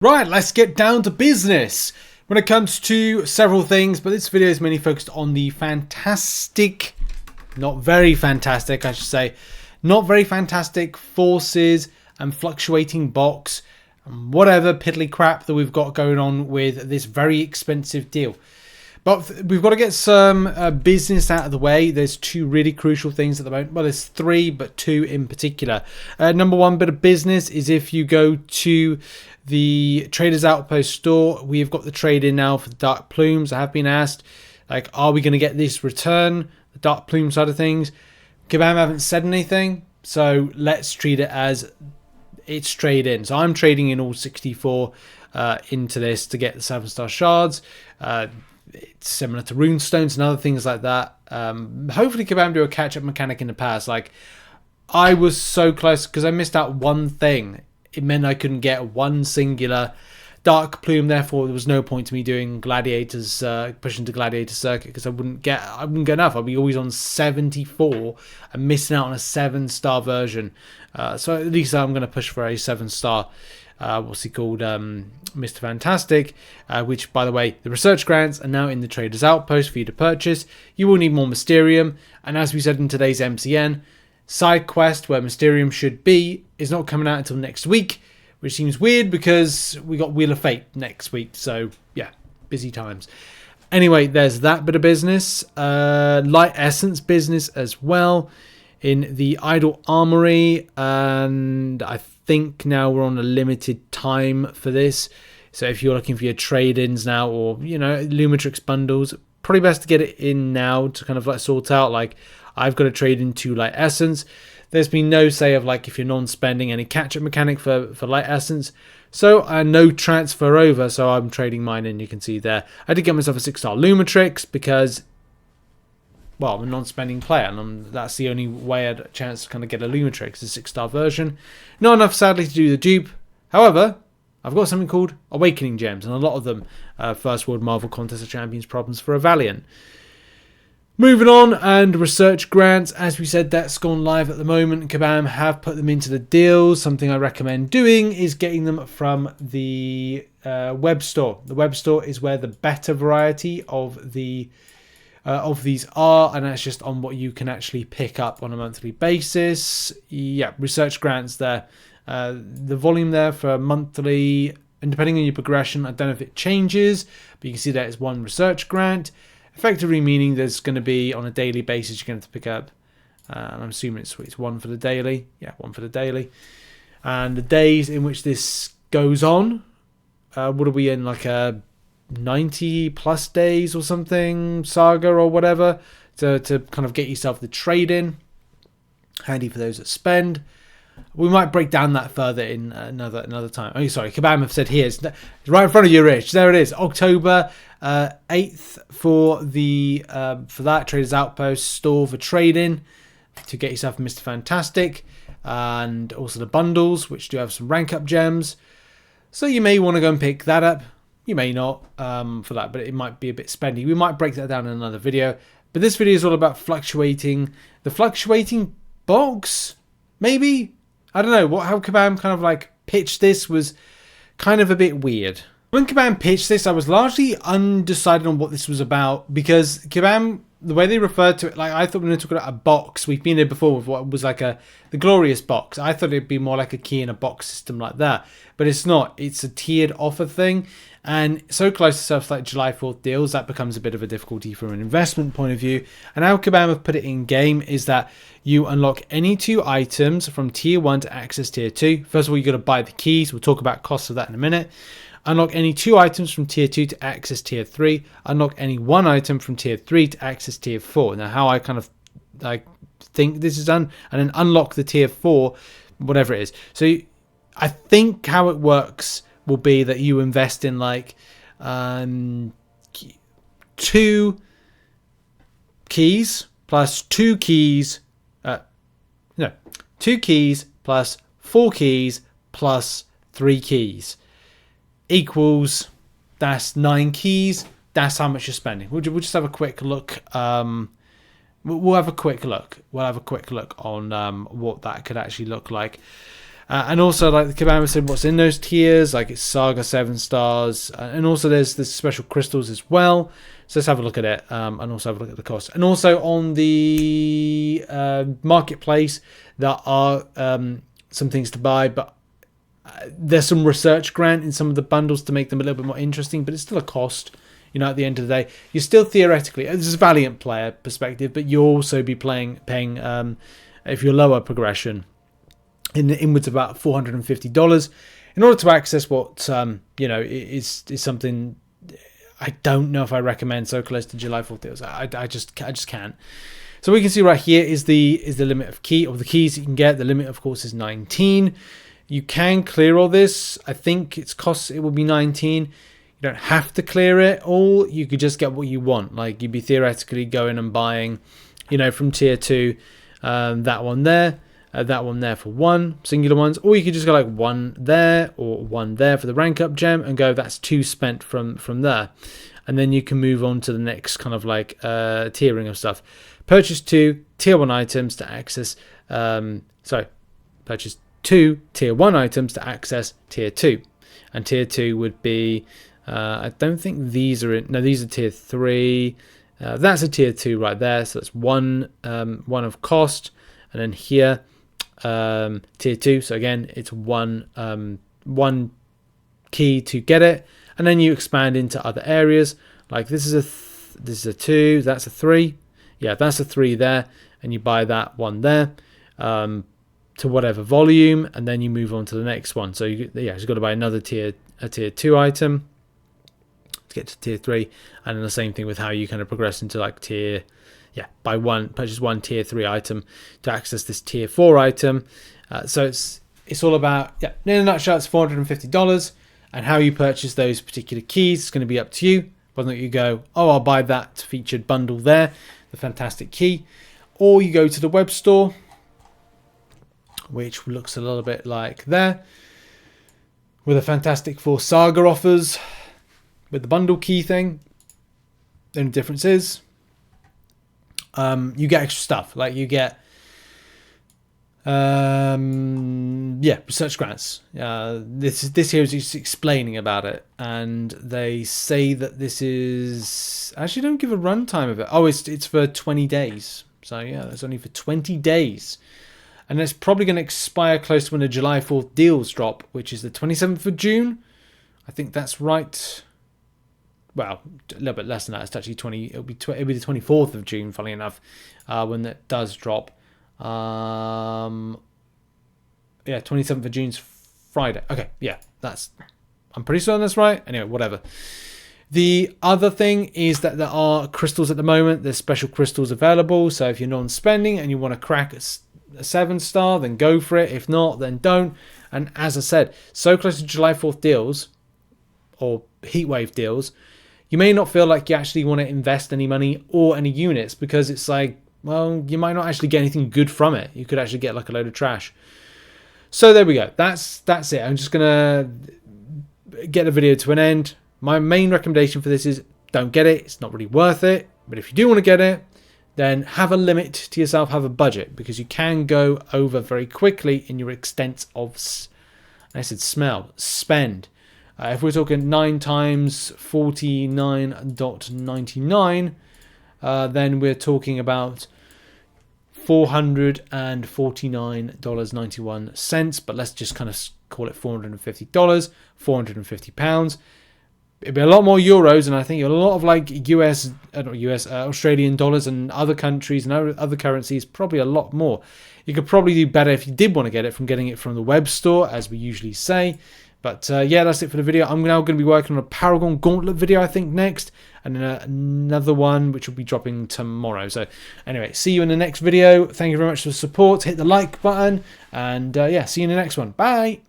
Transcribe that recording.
Right, let's get down to business when it comes to several things, but this video is mainly focused on the fantastic, not very fantastic, I should say, not very fantastic forces and fluctuating box and whatever piddly crap that we've got going on with this very expensive deal. But we've got to get some business out of the way. There's two really crucial things at the moment. Well, there's three, but two in particular. Number one bit of business is if you go to the Traders Outpost store, we've got the trade in now for the Dark Plumes. I have been asked, like, are we going to get this return? The Dark Plume side of things. Kabam haven't said anything, so let's treat it as it's trade in. So I'm trading in all 64 into this to get the 7-star shards. It's similar to runestones and other things like that. Hopefully Kabam do a catch-up mechanic in the past. Like, I was so close because I missed out one thing. It meant I couldn't get one singular Dark Plume, therefore there was no point to me doing Gladiators, pushing to Gladiator Circuit, because I wouldn't get enough. I'd be always on 74 and missing out on a 7-star version. So at least I'm going to push for a 7-star. What's he called? Mr. Fantastic, which, by the way, the research grants are now in the Traders Outpost for you to purchase. You will need more Mysterium, and as we said in today's MCN, side quest where Mysterium should be is not coming out until next week, which seems weird because we got Wheel of Fate next week. So yeah, busy times. Anyway, there's that bit of business. Light Essence business as well in the Idle Armory, and I think now we're on a limited time for this. So if you're looking for your trade-ins now, or Lumitrix bundles, probably best to get it in now to kind of like sort out, like, I've got to trade into Light Essence. There's been no say of, like, if you're non-spending any catch-up mechanic for Light Essence. So no transfer over, so I'm trading mine in, you can see there. I did get myself a 6-star Lumitrix because, well, I'm a non-spending player, and that's the only way I had a chance to kind of get a Lumitrix, a 6-star version. Not enough, sadly, to do the dupe. However, I've got something called Awakening Gems, and a lot of them First World Marvel Contest of Champions problems for a Valiant. Moving on, and research grants, as we said, that's gone live at the moment. Kabam have put them into the deals. Something I recommend doing is getting them from the web store. The web store is where the better variety of these are, and that's just on what you can actually pick up on a monthly basis. Yeah, research grants there. The volume there for monthly, and depending on your progression, I don't know if it changes, but you can see that it's one research grant. Effectively meaning there's going to be, on a daily basis, you're going to have to pick up, I'm assuming it's one for the daily. Yeah, one for the daily. And the days in which this goes on, what are we in, like a 90 plus days or something, Saga or whatever, to kind of get yourself the trade in. Handy for those that spend. We might break down that further in another time. Oh, sorry, Kabam have said here, it's right in front of you, Rich. There it is, October 8th for the for that Traders Outpost store for trading to get yourself Mr. Fantastic, and also the bundles, which do have some rank up gems. So you may want to go and pick that up. You may not for that, but it might be a bit spendy. We might break that down in another video. But this video is all about fluctuating. The fluctuating box, maybe? I don't know. How Kabam kind of like pitched this was kind of a bit weird. When Kabam pitched this, I was largely undecided on what this was about, because Kabam, the way they referred to it, like, I thought when they talked about a box, we've been there before with what was like the Glorious box. I thought it'd be more like a key in a box system like that, but it's not. It's a tiered offer thing, and so close to stuff like July 4th deals, that becomes a bit of a difficulty from an investment point of view. And how Kabam have put it in game is that you unlock any 2 items from tier 1 to access tier 2. First of all, you got to buy the keys. We'll talk about costs of that in a minute. Unlock any 2 items from tier 2 to access tier 3. Unlock any 1 item from tier 3 to access tier 4. Now, how I kind of think this is done, and then unlock the tier 4, whatever it is. So I think how it works will be that you invest in like 2 keys plus 2 keys. 2 keys plus 4 keys plus 3 keys equals, that's 9 keys. That's how much you're spending. We'll just have a quick look. We'll have a quick look. We'll have a quick look on what that could actually look like. And also, like the Kabama said, what's in those tiers, like it's Saga 7 stars, and also there's special crystals as well. So let's have a look at it, and also have a look at the cost. And also on the marketplace, there are some things to buy, but there's some research grant in some of the bundles to make them a little bit more interesting, but it's still a cost. You know, at the end of the day, you're still theoretically, this is a Valiant player perspective, but you'll also be paying if you're lower progression, in the inwards of about $450 in order to access what you know is something I don't know if I recommend so close to July 4th deals. I just can't. So we can see right here is the limit of the keys you can get. The limit, of course, is 19. You can clear all this. I think it will be 19. You don't have to clear it all. You could just get what you want. Like you'd be theoretically going and buying, you know, from tier 2, that one there for one singular ones, or you could just go like one there or one there for the rank up gem and go, that's 2 spent from there, and then you can move on to the next kind of like tiering of stuff. Purchase 2 tier 1 items to access purchase 2 tier 1 items to access tier 2, and tier 2 would be I don't think these are in, no, these are tier 3. That's a tier 2 right there, so that's one of cost, and then here tier 2, so again it's one key to get it, and then you expand into other areas. Like this is a 2, that's a 3, yeah, that's a 3 there, and you buy that one there to whatever volume, and then you move on to the next one. So you've got to buy another tier 2 item to get to tier 3, and then the same thing with how you kind of progress into like tier, purchase one tier 3 item to access this tier 4 item. So it's all about, in a nutshell, it's $450, and how you purchase those particular keys is going to be up to you. Whether or not you go, oh, I'll buy that featured bundle there, the fantastic key, or you go to the web store, which looks a little bit like there, with a fantastic 4 Saga offers with the bundle key thing. The only difference is you get extra stuff, like you get research grants. This here is just explaining about it, and they say that this is actually, don't give a runtime of it. Oh, it's for 20 days. So yeah, that's only for 20 days, and it's probably going to expire close to when the July 4th deals drop, which is the 27th of June. I think that's right. Well, a little bit less than that. It's actually it'll be the 24th of June, funnily enough, when that does drop. 27th of June's Friday. Okay, yeah, I'm pretty certain that's right. Anyway, whatever. The other thing is that there are crystals at the moment. There's special crystals available. So if you're non-spending and you want to crack a 7-star, then go for it. If not, then don't. And as I said, so close to July 4th deals or heatwave deals, you may not feel like you actually want to invest any money or any units, because it's like, well, you might not actually get anything good from it. You could actually get like a load of trash. So there we go. That's it. I'm just gonna get the video to an end. My main recommendation for this is don't get it. It's not really worth it. But if you do want to get it, then have a limit to yourself, have a budget, because you can go over very quickly in your extent of, spend. If we're talking 9 times 49.99, then we're talking about $449.91, but let's just kind of call it $450, £450. It'd be a lot more euros, and I think a lot of like Australian dollars and other countries and other currencies, probably a lot more. You could probably do better if you did want to get it from getting it from the web store, as we usually say. But yeah, that's it for the video. I'm now going to be working on a Paragon Gauntlet video, I think, next. And then another one, which will be dropping tomorrow. So anyway, see you in the next video. Thank you very much for the support. Hit the like button. And yeah, see you in the next one. Bye.